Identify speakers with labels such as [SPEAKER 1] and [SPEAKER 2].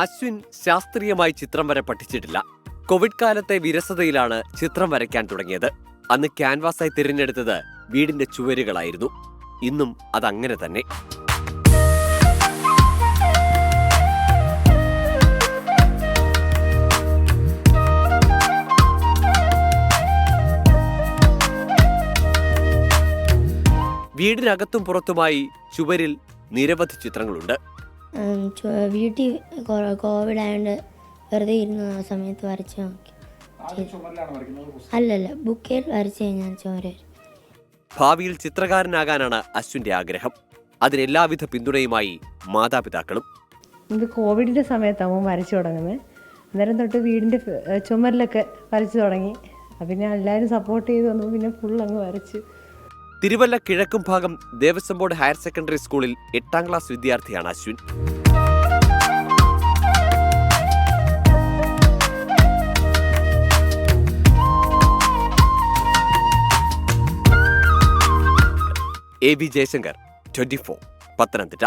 [SPEAKER 1] അശ്വിൻ ശാസ്ത്രീയമായി ചിത്രം വര പഠിച്ചിട്ടില്ല. കോവിഡ് കാലത്തെ വിരസതയിലാണ് ചിത്രം വരയ്ക്കാൻ തുടങ്ങിയത്. അന്ന് ക്യാൻവാസായി തിരഞ്ഞെടുത്തത് വീടിന്റെ ചുവരുകളായിരുന്നു. ഇന്നും അതങ്ങനെ തന്നെ. വീടിനകത്തും പുറത്തുമായി ചുവരിൽ നിരവധി ചിത്രങ്ങളുണ്ട്.
[SPEAKER 2] വീട്ടിൽ കോവിഡ് ആയതുകൊണ്ട് വെറുതെ ഇരുന്ന ആ സമയത്ത് വരച്ച് നോക്കി. അല്ലല്ല, ബുക്കിൽ വരച്ച് കഴിഞ്ഞാൽ ചോര.
[SPEAKER 1] ഭാവിയിൽ ചിത്രകാരനാകാനാണ് അശ്വിന്റെ ആഗ്രഹം. അതിനെല്ലാവിധ പിന്തുണയുമായി മാതാപിതാക്കളും.
[SPEAKER 3] ഇത് കോവിഡിൻ്റെ സമയത്താണ് വരച്ചു തുടങ്ങുന്നത്. അന്നേരം തൊട്ട് വീടിൻ്റെ ചുമരിലൊക്കെ വരച്ചു തുടങ്ങി. പിന്നെ എല്ലാവരും സപ്പോർട്ട് ചെയ്ത് വന്നു. പിന്നെ ഫുൾ അങ്ങ് വരച്ചു.
[SPEAKER 1] തിരുവല്ല കിഴക്കും ഭാഗം ദേവസ്വം ബോർഡ് ഹയർ സെക്കൻഡറി സ്കൂളിൽ 8ാം ക്ലാസ് വിദ്യാർത്ഥിയാണ് അശ്വിൻ. AB ജയശങ്കർ, 24, പത്തനംതിട്ട.